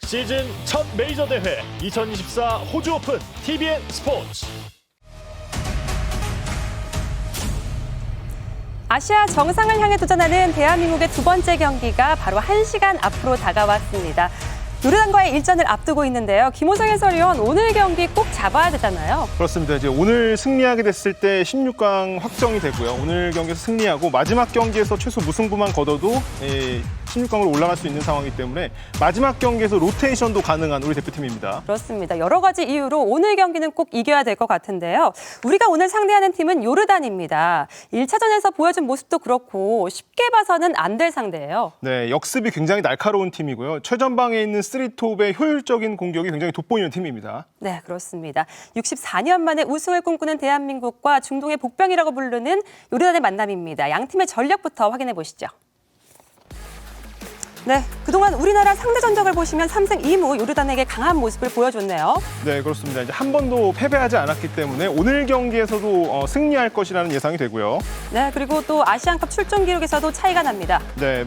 시즌 첫 메이저 대회 2024 호주 오픈 TVN 스포츠. 아시아 정상을 향해 도전하는 대한민국의 두 번째 경기가 바로 1시간 앞으로 다가왔습니다. 요르단과의 일전을 앞두고 있는데요. 김호성 해설위원, 오늘 경기 꼭 잡아야 되잖아요. 그렇습니다. 이제 오늘 승리하게 됐을 때 16강 확정이 되고요. 오늘 경기에서 승리하고 마지막 경기에서 최소 무승부만 거둬도 16강으로 올라갈 수 있는 상황이기 때문에 마지막 경기에서 로테이션도 가능한 우리 대표팀입니다. 그렇습니다. 여러 가지 이유로 오늘 경기는 꼭 이겨야 될 것 같은데요. 우리가 오늘 상대하는 팀은 요르단입니다. 1차전에서 보여준 모습도 그렇고 쉽게 봐서는 안 될 상대예요. 네, 역습이 굉장히 날카로운 팀이고요. 최전방에 있는 쓰리톱의 효율적인 공격이 굉장히 돋보이는 팀입니다. 네, 그렇습니다. 64년 만에 우승을 꿈꾸는 대한민국과 중동의 복병이라고 부르는 요르단의 만남입니다. 양 팀의 전력부터 확인해 보시죠. 네, 그동안 우리나라 상대 전적을 보시면 3승 2무 요르단에게 강한 모습을 보여줬네요. 네, 그렇습니다. 이제 한 번도 패배하지 않았기 때문에 오늘 경기에서도 승리할 것이라는 예상이 되고요. 네, 그리고 또 아시안컵 출전 기록에서도 차이가 납니다. 네,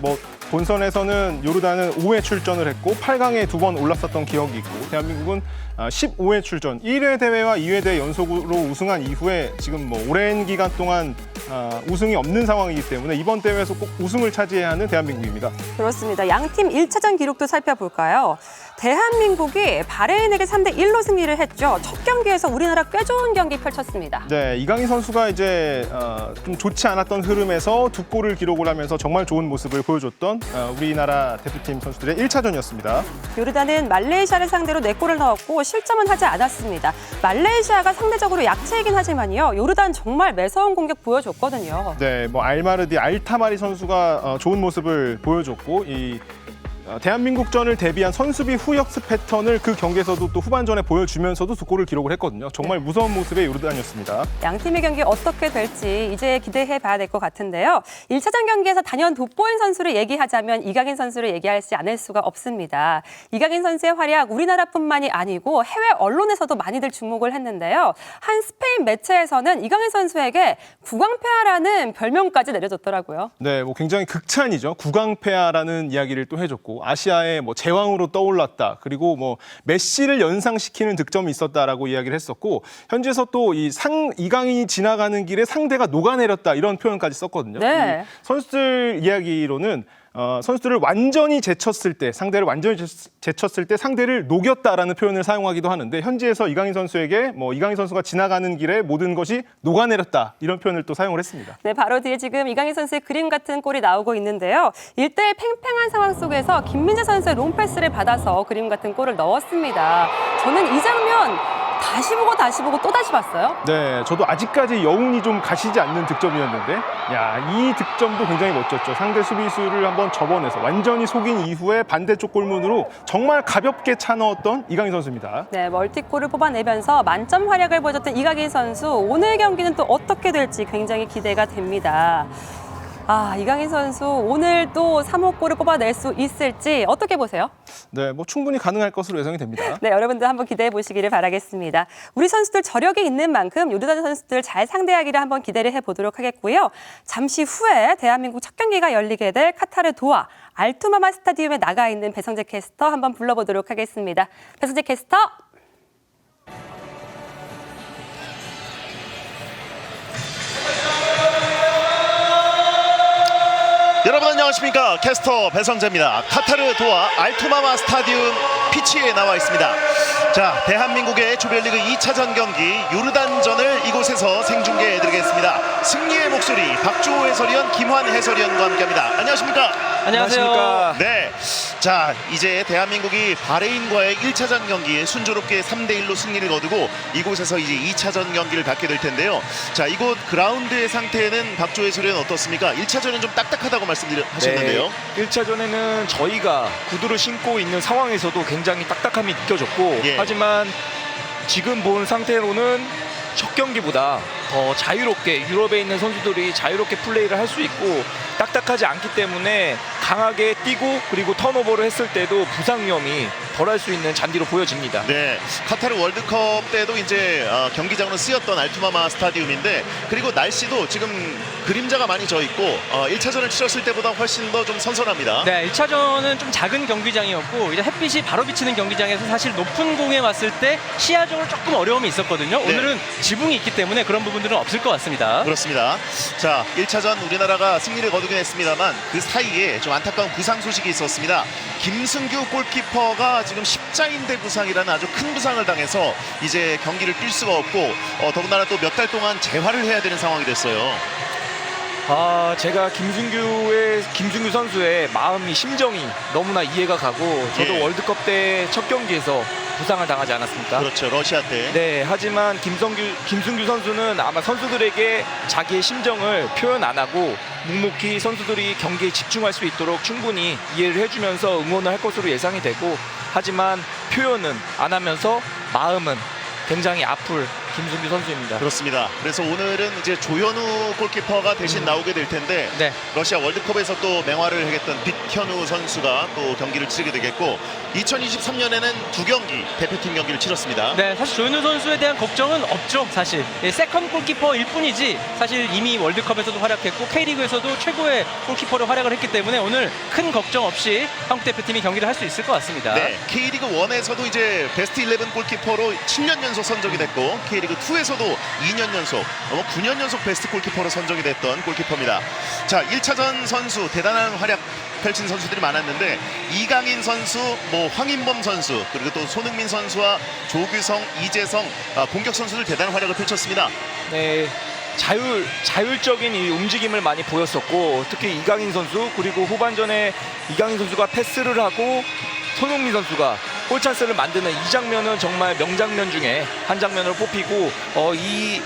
본선에서는 요르단은 5회 출전을 했고 8강에 2번 올랐었던 기억이 있고 대한민국은 15회 출전, 1회 대회와 2회 대회 연속으로 우승한 이후에 지금 오랜 기간 동안 우승이 없는 상황이기 때문에 이번 대회에서 꼭 우승을 차지해야 하는 대한민국입니다. 그렇습니다. 양팀 1차전 기록도 살펴볼까요? 대한민국이 바레인에게 3대1로 승리를 했죠. 첫 경기에서 우리나라 꽤 좋은 경기 펼쳤습니다. 네, 이강인 선수가 이제 좀 좋지 않았던 흐름에서 2골을 기록을 하면서 정말 좋은 모습을 보여줬던 우리나라 대표팀 선수들의 1차전이었습니다. 요르단은 말레이시아를 상대로 4골을 넣었고 실점은 하지 않았습니다. 말레이시아가 상대적으로 약체이긴 하지만요. 요르단 정말 매서운 공격 보여줬거든요. 네, 알마르디 알타마리 선수가 좋은 모습을 보여줬고 대한민국전을 대비한 선수비 후역습 패턴을 그 경기에서도 또 후반전에 보여주면서도 2골을 기록을 했거든요. 정말 무서운 모습의 요르단이었습니다. 양팀의 경기 어떻게 될지 이제 기대해 봐야 될 것 같은데요. 1차전 경기에서 단연 돋보인 선수를 얘기하자면 이강인 선수를 얘기하지 않을 수가 없습니다. 이강인 선수의 활약 우리나라뿐만이 아니고 해외 언론에서도 많이들 주목을 했는데요. 한 스페인 매체에서는 이강인 선수에게 구강폐하라는 별명까지 내려줬더라고요. 네, 굉장히 극찬이죠. 구강폐하라는 이야기를 또 해줬고 아시아의 제왕으로 떠올랐다. 그리고 메시를 연상시키는 득점이 있었다라고 이야기를 했었고 현지에서 또 이강인이 지나가는 길에 상대가 녹아내렸다 이런 표현까지 썼거든요. 네. 선수들 이야기로는 선수들을 완전히 제쳤을 때, 상대를 완전히 제쳤을 때 상대를 녹였다라는 표현을 사용하기도 하는데 현지에서 이강인 선수에게 이강인 선수가 지나가는 길에 모든 것이 녹아내렸다 이런 표현을 또 사용을 했습니다. 네, 바로 뒤에 지금 이강인 선수의 그림 같은 골이 나오고 있는데요. 1대1 팽팽한 상황 속에서 김민재 선수의 롱패스를 받아서 그림 같은 골을 넣었습니다. 저는 이 장면 다시 보고 또 다시 봤어요. 네, 저도 아직까지 여운이 좀 가시지 않는 득점이었는데 이 득점도 굉장히 멋졌죠. 상대 수비수를 한번 접어내서 완전히 속인 이후에 반대쪽 골문으로 정말 가볍게 차 넣었던 이강인 선수입니다. 네, 멀티골을 뽑아내면서 만점 활약을 보여줬던 이강인 선수. 오늘 경기는 또 어떻게 될지 굉장히 기대가 됩니다. 이강인 선수 오늘 또 3호 골을 뽑아낼 수 있을지 어떻게 보세요? 네, 충분히 가능할 것으로 예상이 됩니다. 네, 여러분들 한번 기대해 보시기를 바라겠습니다. 우리 선수들 저력이 있는 만큼 요르단 선수들 잘 상대하기를 한번 기대를 해보도록 하겠고요. 잠시 후에 대한민국 첫 경기가 열리게 될 카타르 도하 알투마마 스타디움에 나가 있는 배성재 캐스터 한번 불러보도록 하겠습니다. 배성재 캐스터. 여러분 안녕하십니까. 캐스터 배성재입니다. 카타르 도하 알투마마 스타디움 피치에 나와 있습니다. 자, 대한민국의 조별리그 2차전 경기 요르단전을 이곳에서 생중계해드리겠습니다. 승리의 목소리 박주호 해설위원, 김환 해설위원과 함께합니다. 안녕하십니까. 안녕하세요. 네, 자 이제 대한민국이 바레인과의 1차전 경기에 순조롭게 3대1로 승리를 거두고 이곳에서 이제 2차전 경기를 갖게 될 텐데요. 자, 이곳 그라운드의 상태는 박주호 해설위원 어떻습니까? 1차전은 좀 딱딱하다고 말씀하셨는데요. 네, 1차전에는 저희가 구두를 신고 있는 상황에서도 굉장히 딱딱함이 느껴졌고 하지만 지금 본 상태로는 첫 경기보다 더 자유롭게 유럽에 있는 선수들이 자유롭게 플레이를 할 수 있고 딱딱하지 않기 때문에 강하게 뛰고 그리고 턴오버를 했을 때도 부상 위험이 덜할 수 있는 잔디로 보여집니다. 네, 카타르 월드컵 때도 이제 경기장으로 쓰였던 알투마마 스타디움인데, 그리고 날씨도 지금 그림자가 많이 져 있고 1차전을 치렀을 때보다 훨씬 더 좀 선선합니다. 네, 1차전은 좀 작은 경기장이었고 이제 햇빛이 바로 비치는 경기장에서 사실 높은 공에 왔을 때 시야적으로 조금 어려움이 있었거든요. 오늘은 지붕이 있기 때문에 그런 부분들은 없을 것 같습니다. 그렇습니다. 자, 1차전 우리나라가 승리를 거두긴 했습니다만 그 사이에 좀 안타까운 부상 소식이 있었습니다. 김승규 골키퍼가 지금 십자인대 부상이라는 아주 큰 부상을 당해서 이제 경기를 뛸 수가 없고 더군다나 또 몇 달 동안 재활을 해야 되는 상황이 됐어요. 제가 김승규 선수의 마음이 심정이 너무나 이해가 가고 저도 예. 월드컵 때 첫 경기에서 부상을 당하지 않았습니까? 그렇죠, 러시아 때. 네, 하지만 김승규 선수는 아마 선수들에게 자기의 심정을 표현 안 하고 묵묵히 선수들이 경기에 집중할 수 있도록 충분히 이해를 해주면서 응원을 할 것으로 예상이 되고, 하지만 표현은 안 하면서 마음은 굉장히 아플 김승규 선수입니다. 그렇습니다. 그래서 오늘은 이제 조현우 골키퍼가 대신 나오게 될 텐데 네. 러시아 월드컵에서 또 맹활을 하겠던 빅현우 선수가 또 경기를 치르게 되겠고, 2023년에는 2경기 대표팀 경기를 치렀습니다. 네, 사실 조현우 선수에 대한 걱정은 없죠. 사실 세컨 골키퍼일 뿐이지 사실 이미 월드컵에서도 활약했고 K리그에서도 최고의 골키퍼로 활약을 했기 때문에 오늘 큰 걱정 없이 한국 대표팀이 경기를 할 수 있을 것 같습니다. 네, K리그 1에서도 이제 베스트 11 골키퍼로 7년 연속 선정이 됐고 K리그 2에서도 2년 연속, 9년 연속 베스트 골키퍼로 선정이 됐던 골키퍼입니다. 자, 1차전 선수 대단한 활약 펼친 선수들이 많았는데 이강인 선수, 황인범 선수, 그리고 또 손흥민 선수와 조규성, 이재성 공격 선수들 대단한 활약을 펼쳤습니다. 네, 자율적인 이 움직임을 많이 보였었고, 특히 이강인 선수, 그리고 후반전에 이강인 선수가 패스를 하고 손흥민 선수가 골 찬스를 만드는 이 장면은 정말 명장면 중에 한 장면으로 뽑히고, 이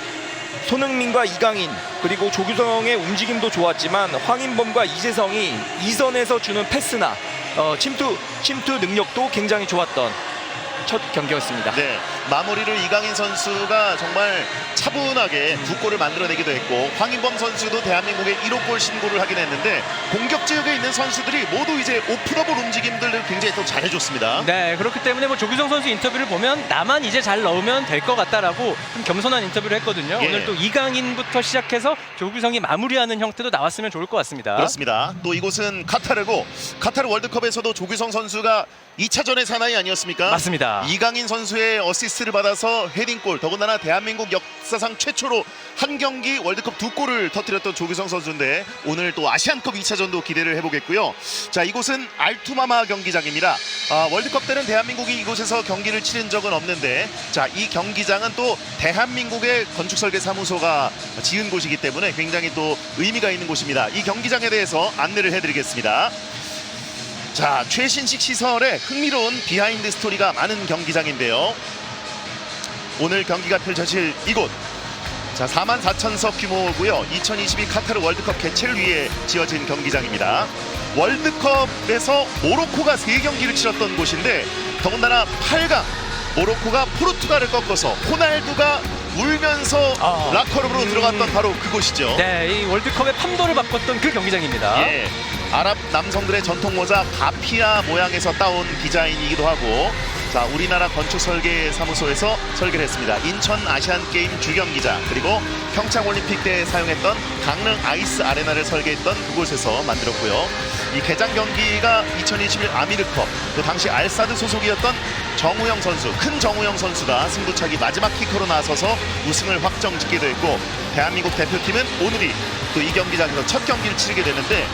손흥민과 이강인 그리고 조규성의 움직임도 좋았지만 황인범과 이재성이 이선에서 주는 패스나 침투 능력도 굉장히 좋았던 첫 경기였습니다. 네, 마무리를 이강인 선수가 정말 차분하게 두 골을 만들어내기도 했고, 황인범 선수도 대한민국의 1호 골 신고를 하긴 했는데 공격 지역에 있는 선수들이 모두 이제 오프더볼 움직임들을 굉장히 또 잘해줬습니다. 네, 그렇기 때문에 조규성 선수 인터뷰를 보면 나만 이제 잘 넣으면 될 것 같다라고 좀 겸손한 인터뷰를 했거든요. 예. 오늘 또 이강인부터 시작해서 조규성이 마무리하는 형태도 나왔으면 좋을 것 같습니다. 그렇습니다. 또 이곳은 카타르고, 카타르 월드컵에서도 조규성 선수가 2차전의 사나이 아니었습니까? 맞습니다. 이강인 선수의 어시스트를 받아서 헤딩골, 더군다나 대한민국 역사상 최초로 한 경기 월드컵 2골을 터뜨렸던 조규성 선수인데 오늘 또 아시안컵 2차전도 기대를 해보겠고요. 자, 이곳은 알투마마 경기장입니다. 월드컵 때는 대한민국이 이곳에서 경기를 치른 적은 없는데, 자, 이 경기장은 또 대한민국의 건축설계사무소가 지은 곳이기 때문에 굉장히 또 의미가 있는 곳입니다. 이 경기장에 대해서 안내를 해드리겠습니다. 자, 최신식 시설에 흥미로운 비하인드 스토리가 많은 경기장인데요. 오늘 경기가 펼쳐질 이곳, 자, 44,000석 규모고요. 2022 카타르 월드컵 개최를 위해 지어진 경기장입니다. 월드컵에서 모로코가 3경기를 치렀던 곳인데, 더군다나 8강 모로코가 포르투갈을 꺾어서 호날두가 울면서 라커룸으로 들어갔던 바로 그곳이죠. 네, 이 월드컵의 판도를 바꿨던 그 경기장입니다. 예, 아랍 남성들의 전통 모자 가피아 모양에서 따온 디자인이기도 하고, 자, 우리나라 건축설계사무소에서 설계를 했습니다. 인천 아시안게임 주경기장, 그리고 평창올림픽 때 사용했던 강릉 아이스 아레나를 설계했던 그곳에서 만들었고요. 이 개장 경기가 2021 아미르컵, 또 당시 알사드 소속이었던 정우영 선수, 큰 정우영 선수가 승부차기 마지막 키커로 나서서 우승을 확정짓기도 했고, 대한민국 대표팀은 오늘이 또 이 경기장에서 첫 경기를 치르게 되는데,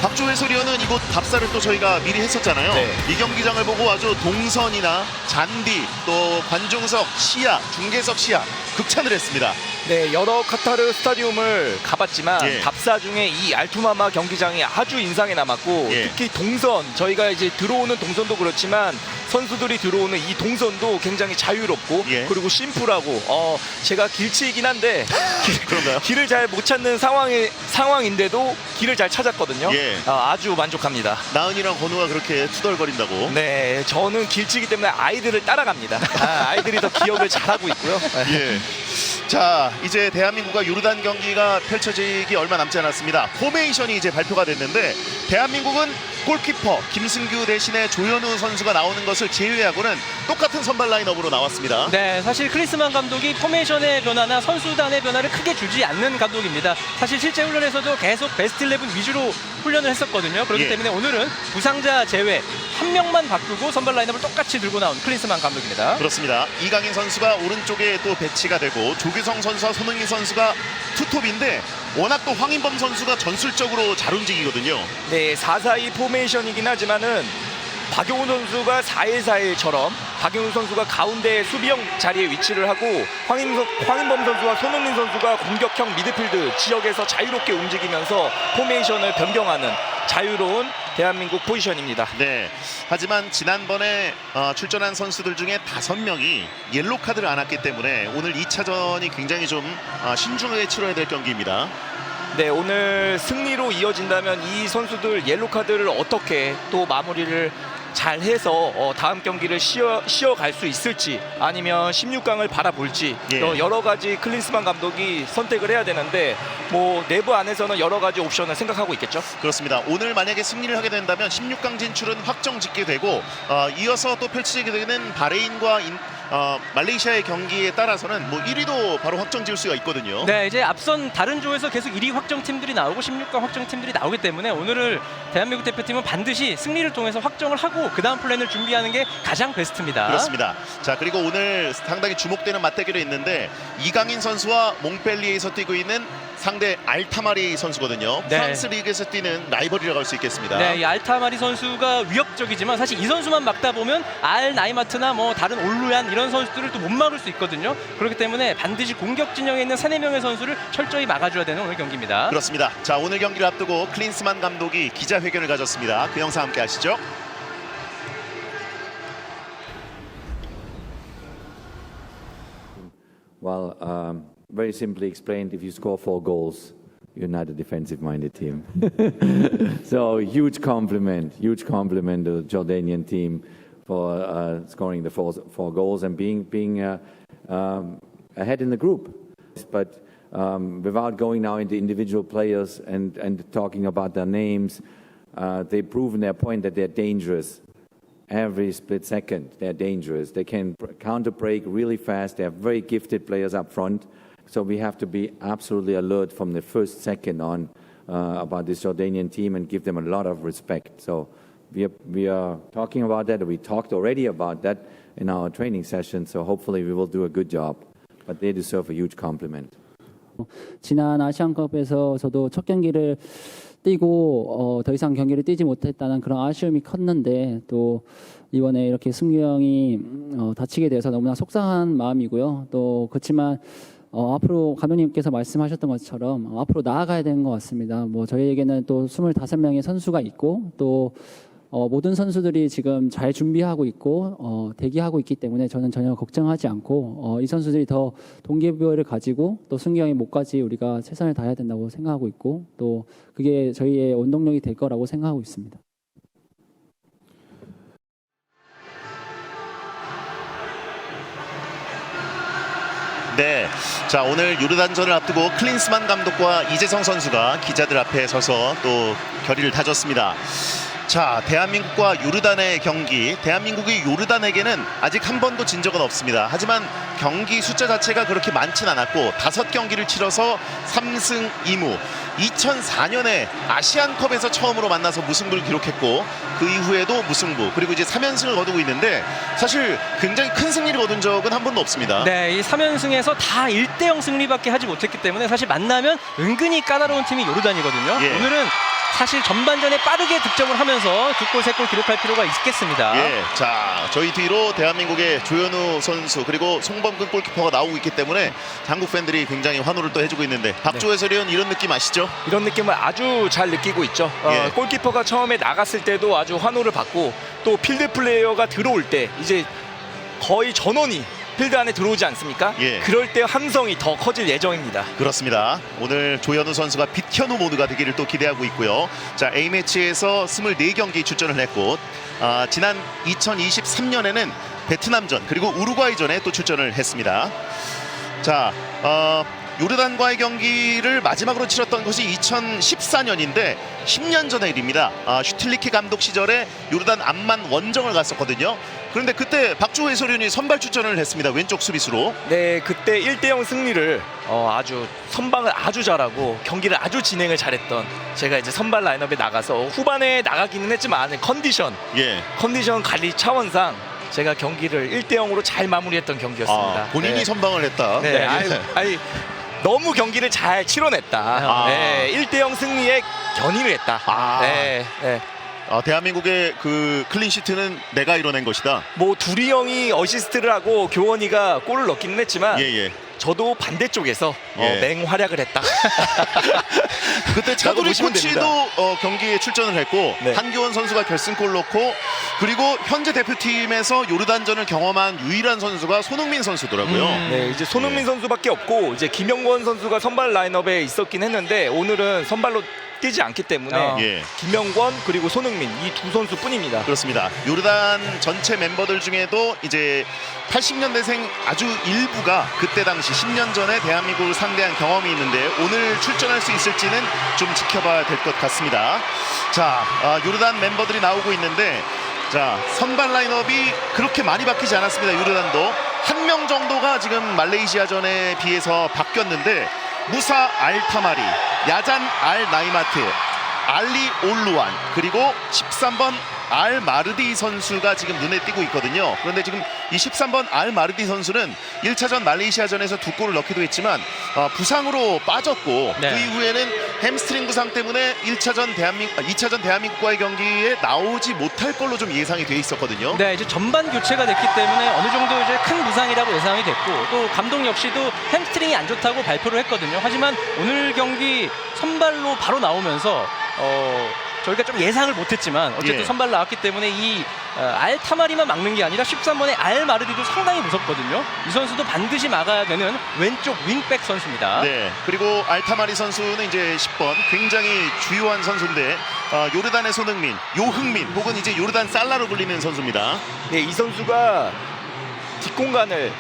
박조 해설위원은 이곳 답사를 또 저희가 미리 했었잖아요. 네. 이 경기장을 보고 아주 동선이나 잔디, 또 관중석, 시야, 중계석 시야 극찬을 했습니다. 네, 여러 카타르 스타디움을 가봤지만 예. 답사 중에 이 알투마마 경기장이 아주 인상에 남았고, 예. 특히 동선, 저희가 이제 들어오는 동선도 그렇지만 선수들이 들어오는 이 동선도 굉장히 자유롭고, 예. 그리고 심플하고, 제가 길치이긴 한데 그런가요? 길을 잘 못 찾는 상황인데도 길을 잘 찾았거든요. 예. 아주 만족합니다. 나은이랑 건우가 그렇게 투덜거린다고. 네, 저는 길치기 때문에 아이들을 따라갑니다. 아이들이 더 기억을 잘하고 있고요. 예. 자, 이제 대한민국과 요르단 경기가 펼쳐지기 얼마 남지 않았습니다. 포메이션이 이제 발표가 됐는데 대한민국은 골키퍼 김승규 대신에 조현우 선수가 나오는 것을 제외하고는 똑같은 선발 라인업으로 나왔습니다. 네, 사실 클린스만 감독이 포메이션의 변화나 선수단의 변화를 크게 주지 않는 감독입니다. 사실 실제 훈련에서도 계속 베스트 11 위주로 훈련을 했었거든요. 그렇기 예. 때문에 오늘은 부상자 제외 한 명만 바꾸고 선발 라인업을 똑같이 들고 나온 클린스만 감독입니다. 그렇습니다. 이강인 선수가 오른쪽에 또 배치가 되고 조규성 선수와 손흥민 선수가 투톱인데 워낙 또 황인범 선수가 전술적으로 잘 움직이거든요. 네, 4-4-2 포메이션이긴 하지만은 박용훈 선수가 4-1-4-1처럼 박용훈 선수가 가운데 수비형 자리에 위치를 하고 황인범 선수와 손흥민 선수가 공격형 미드필드 지역에서 자유롭게 움직이면서 포메이션을 변경하는 자유로운 대한민국 포지션입니다. 네. 하지만 지난번에 출전한 선수들 중에 5명이 옐로 카드를 안 왔기 때문에 오늘 2차전이 굉장히 좀 신중하게 치러야 될 경기입니다. 네, 오늘 승리로 이어진다면 이 선수들 옐로 카드를 어떻게 또 마무리를 잘 해서 다음 경기를 쉬어갈 수 있을지 아니면 16강을 바라볼지 예. 여러 가지 클린스만 감독이 선택을 해야 되는데 뭐 내부 안에서는 여러 가지 옵션을 생각하고 있겠죠. 그렇습니다. 오늘 만약에 승리를 하게 된다면 16강 진출은 확정 짓게 되고 이어서 또 펼치게 되는 바레인과 말레이시아의 경기에 따라서는 뭐 1위도 바로 확정 지을 수가 있거든요. 네, 이제 앞선 다른 조에서 계속 1위 확정 팀들이 나오고 16강 확정 팀들이 나오기 때문에 오늘을 대한민국 대표팀은 반드시 승리를 통해서 확정을 하고 그 다음 플랜을 준비하는 게 가장 베스트입니다. 그렇습니다. 자, 그리고 오늘 상당히 주목되는 맞대결이 있는데 이강인 선수와 몽펠리에에서 뛰고 있는 상대 알타마리 선수거든요. 네. 프랑스 리그에서 뛰는 라이벌이라고 할 수 있겠습니다. 네, 이 알타마리 선수가 위협적이지만 사실 이 선수만 막다 보면 알 나이마트나 뭐 다른 올루얀 이런 선수들을 또 못 막을 수 있거든요. 그렇기 때문에 반드시 공격 진영에 있는 3-4명의 선수를 철저히 막아줘야 되는 오늘 경기입니다. 그렇습니다. 자, 오늘 경기를 앞두고 클린스만 감독이 기자회견을 가졌습니다. 그 영상 함께 하시죠. Well, very simply explained, if you score 4 goals, you're not a defensive-minded team. So huge compliment to the Jordanian team for scoring the four goals and being ahead in the group. But without going now into individual players and talking about their names, they've proven their point that they're dangerous. Every split second, they're dangerous. They can counter break really fast. They have very gifted players up front. So we have to be absolutely alert from the first second on about this Jordanian team and give them a lot of respect. So we are talking about that. We talked already about that in our training session. So hopefully we will do a good job. But they deserve a huge compliment. 지난 아시안컵에서 저도 첫 경기를 뛰고 더 이상 경기를 뛰지 못했다는 그런 아쉬움이 컸는데 또 이번에 이렇게 승규 형이 다치게 돼서 너무나 속상한 마음이고요. 또 그렇지만 앞으로 감독님께서 말씀하셨던 것처럼 앞으로 나아가야 되는 것 같습니다. 뭐 저희에게는 또 25명의 선수가 있고 또 모든 선수들이 지금 잘 준비하고 있고 대기하고 있기 때문에 저는 전혀 걱정하지 않고 이 선수들이 더 동기부여를 가지고 또 승규 형의 목까지 우리가 최선을 다해야 된다고 생각하고 있고 또 그게 저희의 원동력이 될 거라고 생각하고 있습니다. 네, 자, 오늘 요르단전을 앞두고 클린스만 감독과 이재성 선수가 기자들 앞에 서서 또 결의를 다졌습니다. 자, 대한민국과 요르단의 경기, 대한민국이 요르단에게는 아직 한 번도 진 적은 없습니다. 하지만 경기 숫자 자체가 그렇게 많진 않았고 5경기를 치러서 3승 2무 2004년에 아시안컵에서 처음으로 만나서 무승부를 기록했고 그 이후에도 무승부, 그리고 이제 3연승을 거두고 있는데 사실 굉장히 큰 승리를 거둔 적은 한 번도 없습니다. 네, 이 3연승에서 다 1대0 승리밖에 하지 못했기 때문에 사실 만나면 은근히 까다로운 팀이 요르단이거든요. 예. 오늘은 사실 전반전에 빠르게 득점을 하면서 2골, 3골 기록할 필요가 있겠습니다. 예, 자, 저희 뒤로 대한민국의 조현우 선수 그리고 송범근 골키퍼가 나오고 있기 때문에 한국 팬들이 굉장히 환호를 또 해주고 있는데 박조 해설위원 이런 느낌 아시죠? 이런 느낌을 아주 잘 느끼고 있죠. 예. 골키퍼가 처음에 나갔을 때도 아주 환호를 받고 또 필드 플레이어가 들어올 때 이제 거의 전원이 필드 안에 들어오지 않습니까? 예. 그럴 때 함성이 더 커질 예정입니다. 그렇습니다. 오늘 조현우 선수가 빛현우 모드가 되기를 또 기대하고 있고요. 자, A매치에서 24경기 출전을 했고 지난 2023년에는 베트남전 그리고 우루과이전에 또 출전을 했습니다. 자, 요르단과의 경기를 마지막으로 치렀던 것이 2014년인데 10년 전의 일입니다. 슈틸리케 감독 시절에 요르단 암만 원정을 갔었거든요. 그런데 그때 박주호 해설위원이 선발 출전을 했습니다. 왼쪽 수비수로. 네, 그때 1대0 승리를 아주 선방을 아주 잘하고 경기를 아주 진행을 잘했던 제가 이제 선발 라인업에 나가서 후반에 나가기는 했지만 컨디션 관리 차원상 제가 경기를 1대0으로 잘 마무리했던 경기였습니다. 본인이 네. 선방을 했다. 네, 아니 너무 경기를 잘 치러냈다. 네, 1대0 승리에 견인을 했다. 네, 네. 대한민국의 그 클린시트는 내가 이뤄낸 것이다. 뭐 두리 형이 어시스트를 하고 교원이가 골을 넣기는 했지만 저도 반대쪽에서 맹활약을 했다. 그때 차두리 코치도 경기에 출전을 했고 한교원 선수가 결승골 넣고 그리고 현재 대표팀에서 요르단전을 경험한 유일한 선수가 손흥민 선수더라고요. 네, 이제 손흥민 선수밖에 없고 이제 김영권 선수가 선발 라인업에 있었긴 했는데 오늘은 선발로 뛰지 않기 때문에 김영권 그리고 손흥민 이 두 선수뿐입니다. 그렇습니다. 요르단 전체 멤버들 중에도 이제 80년대생 아주 일부가 그때 당시 10년 전에 대한민국을 상대한 경험이 있는데 오늘 출전할 수 있을지는 좀 지켜봐야 될 것 같습니다. 자, 요르단 멤버들이 나오고 있는데 자, 선발 라인업이 그렇게 많이 바뀌지 않았습니다. 요르단도 한 명 정도가 지금 말레이시아전에 비해서 바뀌었는데 무사 알타마리, 야잔 알 나이마트, 알리 올루안 그리고 13번 알 마르디 선수가 지금 눈에 띄고 있거든요. 그런데 지금 이 13번 알 마르디 선수는 1차전 말레이시아전에서 2골을 넣기도 했지만 부상으로 빠졌고 그 이후에는 햄스트링 부상 때문에 2차전 대한민국과의 경기에 나오지 못할 걸로 좀 예상이 돼 있었거든요. 네, 이제 전반 교체가 됐기 때문에 어느 정도 이제 큰 부상이라고 예상이 됐고 또 감독 역시도 햄스트링이 안 좋다고 발표를 했거든요. 하지만 오늘 경기 선발로 바로 나오면서 저희가 좀 예상을 못했지만 어쨌든 선발 나왔기 때문에 이 알타마리만 막는 게 아니라 13번의 알 마르디도 상당히 무섭거든요. 이 선수도 반드시 막아야 되는 왼쪽 윙백 선수입니다. 네, 그리고 알타마리 선수는 이제 10번 굉장히 주요한 선수인데 요르단의 손흥민, 요흥민 혹은 이제 요르단 살라로 불리는 선수입니다. 네, 이 선수가 뒷공간을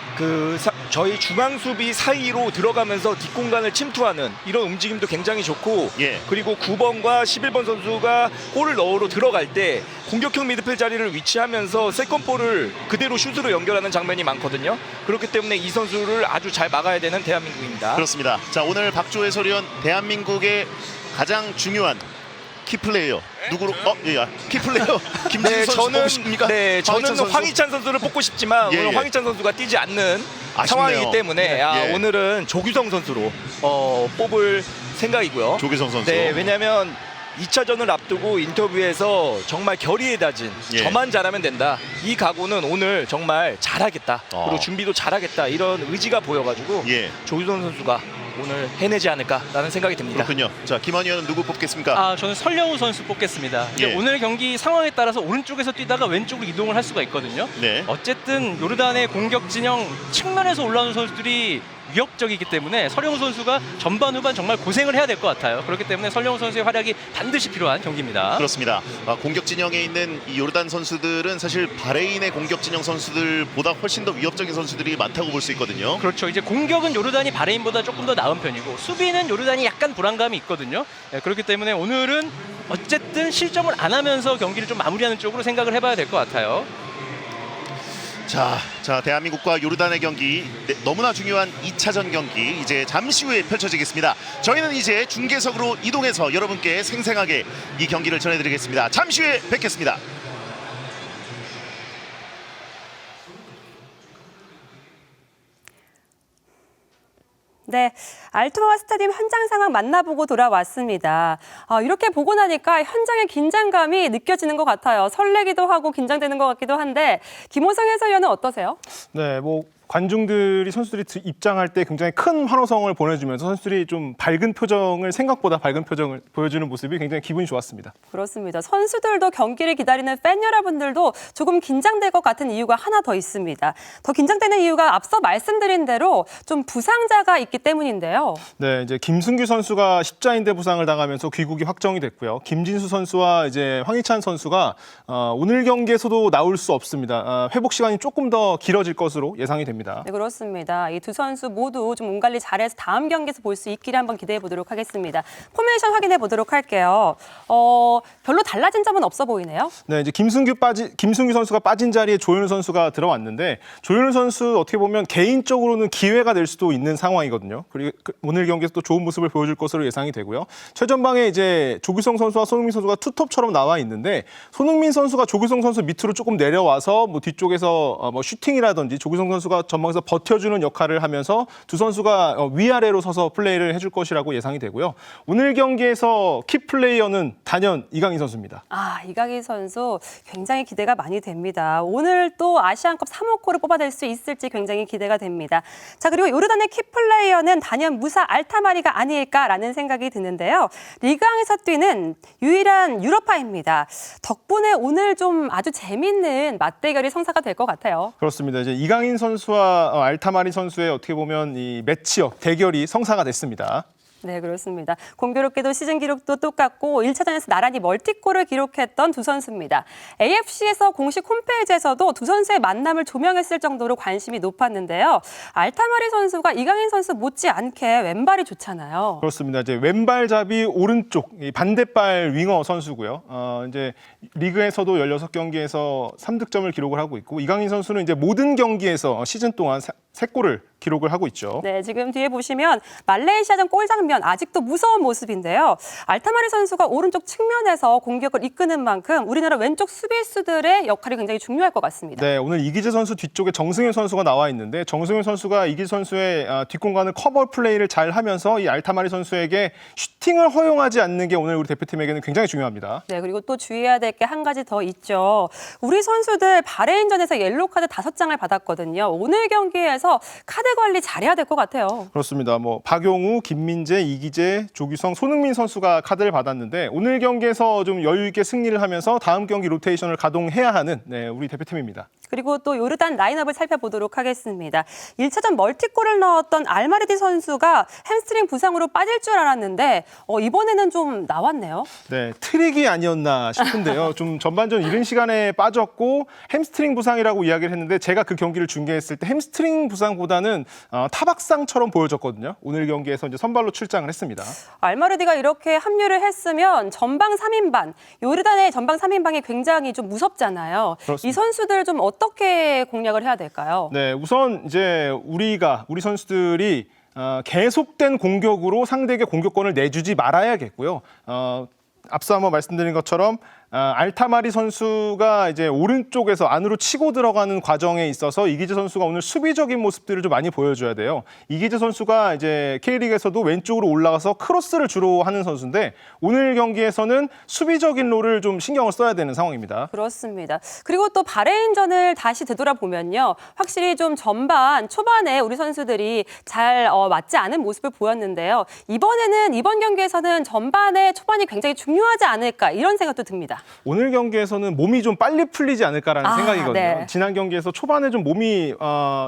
저희 중앙 수비 사이로 들어가면서 뒷공간을 침투하는 이런 움직임도 굉장히 좋고 그리고 9번과 11번 선수가 골을 넣으러 들어갈 때 공격형 미드필 자리를 위치하면서 세컨볼을 그대로 슛으로 연결하는 장면이 많거든요. 그렇기 때문에 이 선수를 아주 잘 막아야 되는 대한민국입니다. 그렇습니다. 자, 오늘 박주호 해설위원 대한민국의 가장 중요한 키플레이어 누구로? 키플레이어 김진수 선수 뽑고 싶습니까? 네, 저는 황희찬 선수를 뽑고 싶지만 오늘 황희찬 선수가 뛰지 않는 상황이기 때문에 오늘은 조규성 선수로 뽑을 생각이고요. 조규성 선수. 네, 왜냐하면 2차전을 앞두고 인터뷰에서 정말 결의에 다진 저만 잘하면 된다. 이 각오는 오늘 정말 잘하겠다. 그리고 준비도 잘하겠다. 이런 의지가 보여가지고 조규성 선수가 오늘 해내지 않을까라는 생각이 듭니다. 그렇군요. 자, 김한희 의원은 누구 뽑겠습니까? 저는 설영우 선수 뽑겠습니다. 오늘 경기 상황에 따라서 오른쪽에서 뛰다가 왼쪽으로 이동을 할 수가 있거든요. 어쨌든 요르단의 공격 진영 측면에서 올라오는 선수들이 위협적이기 때문에 설영우 선수가 전반 후반 정말 고생을 해야 될 것 같아요. 그렇기 때문에 설영우 선수의 활약이 반드시 필요한 경기입니다. 그렇습니다. 공격 진영에 있는 이 요르단 선수들은 사실 바레인의 공격 진영 선수들보다 훨씬 더 위협적인 선수들이 많다고 볼 수 있거든요. 그렇죠. 이제 공격은 요르단이 바레인보다 조금 더 나은 편이고 수비는 요르단이 약간 불안감이 있거든요. 그렇기 때문에 오늘은 어쨌든 실점을 안 하면서 경기를 좀 마무리하는 쪽으로 생각을 해봐야 될 것 같아요. 자, 대한민국과 요르단의 경기 너무나 중요한 2차전 경기 이제 잠시 후에 펼쳐지겠습니다. 저희는 이제 중계석으로 이동해서 여러분께 생생하게 이 경기를 전해드리겠습니다. 잠시 후에 뵙겠습니다. 네, 알투마 스타디움 현장 상황 만나보고 돌아왔습니다. 이렇게 보고 나니까 현장의 긴장감이 느껴지는 것 같아요. 설레기도 하고 긴장되는 것 같기도 한데 김호성 해설위원은 어떠세요? 네, 관중들이 선수들이 입장할 때 굉장히 큰 환호성을 보내주면서 선수들이 좀 생각보다 밝은 표정을 보여주는 모습이 굉장히 기분이 좋았습니다. 그렇습니다. 선수들도 경기를 기다리는 팬 여러분들도 조금 긴장될 것 같은 이유가 하나 더 있습니다. 더 긴장되는 이유가 앞서 말씀드린 대로 좀 부상자가 있기 때문인데요. 네, 이제 김승규 선수가 십자인대 부상을 당하면서 귀국이 확정이 됐고요. 김진수 선수와 이제 황희찬 선수가 오늘 경기에서도 나올 수 없습니다. 회복 시간이 조금 더 길어질 것으로 예상이 됩니다. 됩니다. 네, 그렇습니다. 이 두 선수 모두 좀 몸 관리 잘해서 다음 경기에서 볼 수 있기를 한번 기대해 보도록 하겠습니다. 포메이션 확인해 보도록 할게요. 별로 달라진 점은 없어 보이네요. 네, 이제 김승규 선수가 빠진 자리에 조현우 선수가 들어왔는데 조현우 선수 어떻게 보면 개인적으로는 기회가 될 수도 있는 상황이거든요. 그리고 오늘 경기에서 또 좋은 모습을 보여줄 것으로 예상이 되고요. 최전방에 이제 조규성 선수와 손흥민 선수가 투톱처럼 나와 있는데 손흥민 선수가 조규성 선수 밑으로 조금 내려와서 뭐 뒤쪽에서 뭐 슈팅이라든지 조규성 선수가 전방에서 버텨주는 역할을 하면서 두 선수가 위아래로 서서 플레이를 해줄 것이라고 예상이 되고요. 오늘 경기에서 키 플레이어는 단연 이강인 선수입니다. 이강인 선수 굉장히 기대가 많이 됩니다. 오늘 또 아시안컵 3호골을 뽑아낼 수 있을지 굉장히 기대가 됩니다. 자, 그리고 요르단의 키플레이어는 단연 무사 알타마리가 아닐까라는 생각이 드는데요. 리그왕에서 뛰는 유일한 유럽파입니다. 덕분에 오늘 좀 아주 재밌는 맞대결이 성사가 될 것 같아요. 그렇습니다. 이제 이강인 선수와 알타마리 선수의 어떻게 보면 이 매치업 대결이 성사가 됐습니다. 네, 그렇습니다. 공교롭게도 시즌 기록도 똑같고 1차전에서 나란히 멀티골을 기록했던 두 선수입니다. AFC에서 공식 홈페이지에서도 두 선수의 만남을 조명했을 정도로 관심이 높았는데요. 알타마리 선수가 이강인 선수 못지않게 왼발이 좋잖아요. 그렇습니다. 이제 왼발잡이 오른쪽 반대발 윙어 선수고요. 이제 리그에서도 16경기에서 3득점을 기록을 하고 있고 이강인 선수는 이제 모든 경기에서 시즌 동안 3골을 기록을 하고 있죠. 네, 지금 뒤에 보시면 말레이시아전 골 장면 아직도 무서운 모습인데요. 알타마리 선수가 오른쪽 측면에서 공격을 이끄는 만큼 우리나라 왼쪽 수비수들의 역할이 굉장히 중요할 것 같습니다. 네, 오늘 이기재 선수 뒤쪽에 정승현 선수가 나와 있는데 정승현 선수가 이기재 선수의 뒷공간을 커버 플레이를 잘 하면서 이 알타마리 선수에게 슈팅을 허용하지 않는 게 오늘 우리 대표팀에게는 굉장히 중요합니다. 네, 그리고 또 주의해야 될 게 한 가지 더 있죠. 우리 선수들 바레인전에서 옐로우 카드 5장을 받았거든요. 오늘 경기에서 카드 관리 잘해야 될 것 같아요. 그렇습니다. 뭐 박용우, 김민재, 이기재, 조규성, 손흥민 선수가 카드를 받았는데 오늘 경기에서 좀 여유 있게 승리를 하면서 다음 경기 로테이션을 가동해야 하는 우리 대표팀입니다. 그리고 또 요르단 라인업을 살펴보도록 하겠습니다. 1차전 멀티골을 넣었던 알마르디 선수가 햄스트링 부상으로 빠질 줄 알았는데 이번에는 좀 나왔네요. 네, 트릭이 아니었나 싶은데요. 좀 전반전 이른 시간에 빠졌고 햄스트링 부상이라고 이야기를 했는데 제가 그 경기를 중계했을 때 햄스트링 부상보다는 타박상처럼 보여졌거든요. 오늘 경기에서 이제 선발로 출장을 했습니다. 알마르디가 이렇게 합류를 했으면 전방 3인방, 요르단의 전방 3인방이 굉장히 좀 무섭잖아요. 그렇습니다. 이 선수들 좀 어떻게 공략을 해야 될까요? 네, 우선 이제 우리 선수들이 계속된 공격으로 상대에게 공격권을 내주지 말아야겠고요. 앞서 한번 말씀드린 것처럼 알타마리 선수가 이제 오른쪽에서 안으로 치고 들어가는 과정에 있어서 이기재 선수가 오늘 수비적인 모습들을 좀 많이 보여줘야 돼요. 이기재 선수가 이제 K리그에서도 왼쪽으로 올라가서 크로스를 주로 하는 선수인데 오늘 경기에서는 수비적인 롤을 좀 신경을 써야 되는 상황입니다. 그렇습니다. 그리고 또 바레인전을 다시 되돌아보면요. 확실히 좀 전반 초반에 우리 선수들이 잘 맞지 않은 모습을 보였는데요. 이번 경기에서는 전반에 초반이 굉장히 중요하지 않을까 이런 생각도 듭니다. 오늘 경기에서는 몸이 좀 빨리 풀리지 않을까라는 생각이거든요. 네. 지난 경기에서 초반에 좀 몸이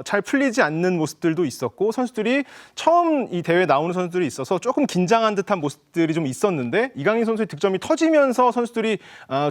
잘 풀리지 않는 모습들도 있었고 선수들이 처음 이 대회에 나오는 선수들이 있어서 조금 긴장한 듯한 모습들이 좀 있었는데 이강인 선수의 득점이 터지면서 선수들이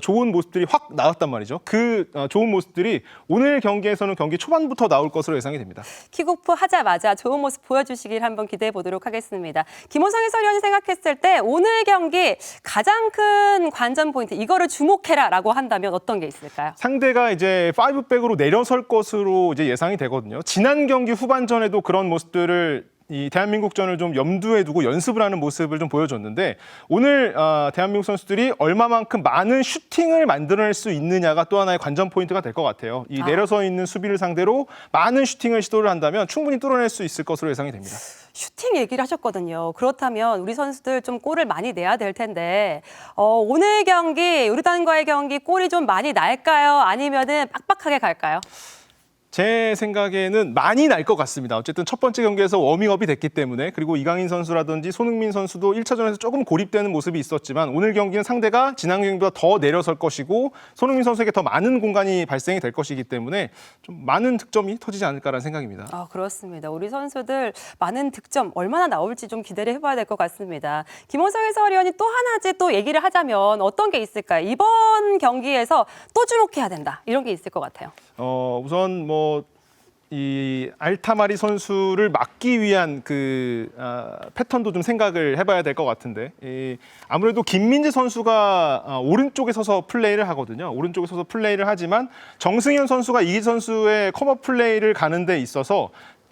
좋은 모습들이 확 나왔단 말이죠. 그 좋은 모습들이 오늘 경기에서는 경기 초반부터 나올 것으로 예상이 됩니다. 킥오프 하자마자 좋은 모습 보여주시길 한번 기대해 보도록 하겠습니다. 김호성 해설위원이 생각했을 때 오늘 경기 가장 큰 관전 포인트 이거를 주목해라라고 한다면 어떤 게 있을까요? 상대가 이제 5백으로 내려설 것으로 이제 예상이 되거든요. 지난 경기 후반전에도 그런 모습들을 이 대한민국전을 좀 염두에 두고 연습을 하는 모습을 좀 보여줬는데 오늘 대한민국 선수들이 얼마만큼 많은 슈팅을 만들어낼 수 있느냐가 또 하나의 관전 포인트가 될 것 같아요. 이 내려서 있는 수비를 상대로 많은 슈팅을 시도를 한다면 충분히 뚫어낼 수 있을 것으로 예상이 됩니다. 슈팅 얘기를 하셨거든요. 그렇다면 우리 선수들 좀 골을 많이 내야 될 텐데 오늘 경기 요르단과의 경기 골이 좀 많이 날까요? 아니면은 빡빡하게 갈까요? 제 생각에는 많이 날 것 같습니다. 어쨌든 첫 번째 경기에서 워밍업이 됐기 때문에 그리고 이강인 선수라든지 손흥민 선수도 1차전에서 조금 고립되는 모습이 있었지만 오늘 경기는 상대가 지난 경기보다 더 내려설 것이고 손흥민 선수에게 더 많은 공간이 발생이 될 것이기 때문에 좀 많은 득점이 터지지 않을까라는 생각입니다. 그렇습니다. 우리 선수들 많은 득점 얼마나 나올지 좀 기대를 해봐야 될 것 같습니다. 김호성 해설위원이 또 하나지 또 얘기를 하자면 어떤 게 있을까요? 이번 경기에서 또 주목해야 된다. 이런 게 있을 것 같아요. 우선 이 알타마리 선수를 막기 위한 그 패턴도 좀 생각을 해봐야 될 것 같은데 아무래도 김민재 선수가 오른쪽에 서서 플레이를 하거든요. 오른쪽에 서서 플레이를 하지만 정승현 선수가 이 선수의 커버 플레이를 가는 데 있어서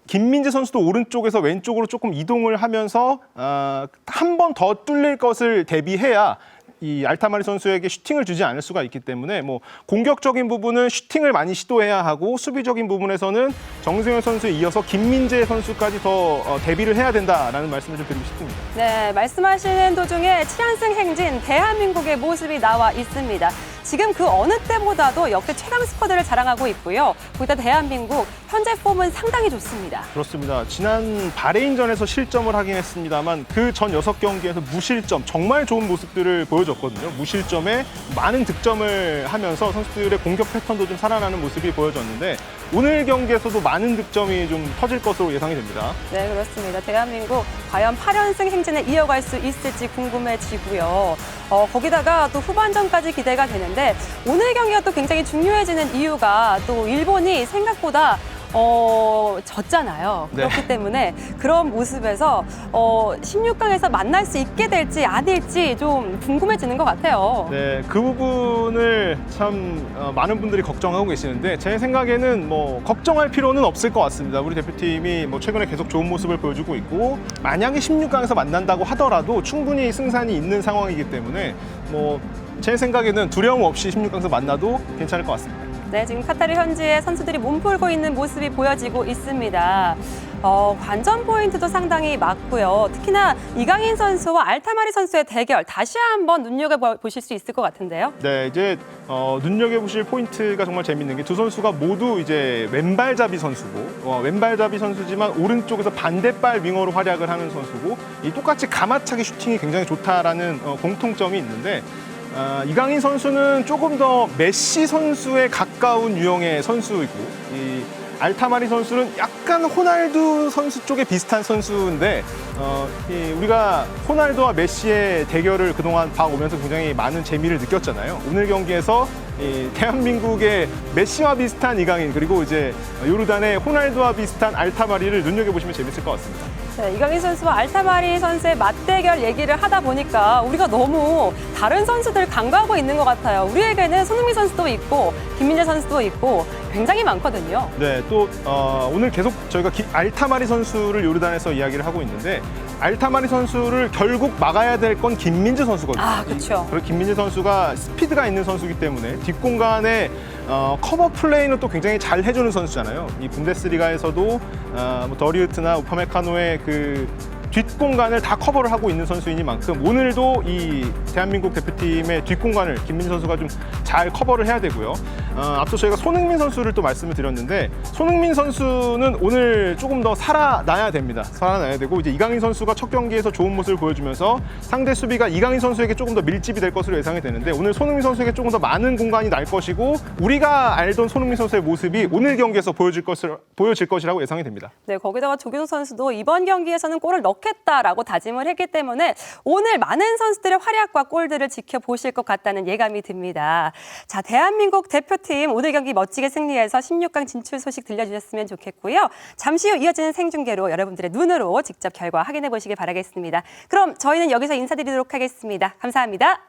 김민재 선수도 오른쪽에서 왼쪽으로 조금 이동을 하면서 한 번 더 뚫릴 것을 대비해야 이 알타마리 선수에게 슈팅을 주지 않을 수가 있기 때문에 뭐 공격적인 부분은 슈팅을 많이 시도해야 하고 수비적인 부분에서는 정승현 선수에 이어서 김민재 선수까지 더 대비를 해야 된다라는 말씀을 좀 드리고 싶습니다. 네, 말씀하시는 도중에 7연승 행진 대한민국의 모습이 나와 있습니다. 지금 그 어느 때보다도 역대 최강 스쿼드를 자랑하고 있고요. 거기다 대한민국 현재 폼은 상당히 좋습니다. 그렇습니다. 지난 바레인전에서 실점을 하긴 했습니다만 그 전 6경기에서 무실점, 정말 좋은 모습들을 보여줬거든요. 무실점에 많은 득점을 하면서 선수들의 공격 패턴도 좀 살아나는 모습이 보여졌는데 오늘 경기에서도 많은 득점이 좀 터질 것으로 예상이 됩니다. 네, 그렇습니다. 대한민국 과연 8연승 행진을 이어갈 수 있을지 궁금해지고요. 거기다가 또 후반전까지 기대가 되는데 오늘 경기가 또 굉장히 중요해지는 이유가 또 일본이 생각보다 졌잖아요. 네. 그렇기 때문에 그런 모습에서 16강에서 만날 수 있게 될지 아닐지 좀 궁금해지는 것 같아요. 네, 그 부분을 참 많은 분들이 걱정하고 계시는데 제 생각에는 뭐 걱정할 필요는 없을 것 같습니다. 우리 대표팀이 뭐 최근에 계속 좋은 모습을 보여주고 있고 만약에 16강에서 만난다고 하더라도 충분히 승산이 있는 상황이기 때문에 뭐 제 생각에는 두려움 없이 16강에서 만나도 괜찮을 것 같습니다. 네, 지금 카타르 현지에 선수들이 몸풀고 있는 모습이 보여지고 있습니다. 관전 포인트도 상당히 맞고요. 특히나 이강인 선수와 알타마리 선수의 대결 다시 한번 눈여겨보실 수 있을 것 같은데요. 네, 이제 눈여겨보실 포인트가 정말 재밌는 게 두 선수가 모두 이제 왼발잡이 선수고 왼발잡이 선수지만 오른쪽에서 반대발 윙어로 활약을 하는 선수고 이 똑같이 가마차기 슈팅이 굉장히 좋다라는 공통점이 있는데 이강인 선수는 조금 더 메시 선수에 가까운 유형의 선수이고 이 알타마리 선수는 약간 호날두 선수 쪽에 비슷한 선수인데 우리가 호날두와 메시의 대결을 그동안 봐오면서 굉장히 많은 재미를 느꼈잖아요. 오늘 경기에서 대한민국의 메시와 비슷한 이강인 그리고 이제 요르단의 호날두와 비슷한 알타마리를 눈여겨보시면 재밌을 것 같습니다. 네, 이강인 선수와 알타마리 선수의 맞대결 얘기를 하다 보니까 우리가 너무 다른 선수들 간과하고 있는 것 같아요. 우리에게는 손흥민 선수도 있고 김민재 선수도 있고 굉장히 많거든요. 네, 또 오늘 계속 저희가 알타마리 선수를 요르단에서 이야기를 하고 있는데 알타마리 선수를 결국 막아야 될 건 김민재 선수거든요. 아, 그렇죠. 그리고 김민재 선수가 스피드가 있는 선수이기 때문에 뒷공간에 커버 플레이는 또 굉장히 잘 해주는 선수잖아요. 이 분데스리가에서도 뭐 더리우트나 우파메카노의 그 뒷공간을 다 커버를 하고 있는 선수이니만큼 오늘도 이 대한민국 대표팀의 뒷공간을 김민재 선수가 좀 잘 커버를 해야 되고요. 앞서 저희가 손흥민 선수를 또 말씀을 드렸는데 손흥민 선수는 오늘 조금 더 살아나야 됩니다. 살아나야 되고 이제 이강인 선수가 첫 경기에서 좋은 모습을 보여주면서 상대 수비가 이강인 선수에게 조금 더 밀집이 될 것으로 예상이 되는데 오늘 손흥민 선수에게 조금 더 많은 공간이 날 것이고 우리가 알던 손흥민 선수의 모습이 오늘 경기에서 보여질 것이라고 예상이 됩니다. 네, 거기다가 조규성 선수도 이번 경기에서는 골을 넣겠다라고 다짐을 했기 때문에 오늘 많은 선수들의 활약과 골들을 지켜보실 것 같다는 예감이 듭니다. 자, 대한민국 대표팀 오늘 경기 멋지게 승리해서 16강 진출 소식 들려주셨으면 좋겠고요. 잠시 후 이어지는 생중계로 여러분들의 눈으로 직접 결과 확인해 보시길 바라겠습니다. 그럼 저희는 여기서 인사드리도록 하겠습니다. 감사합니다.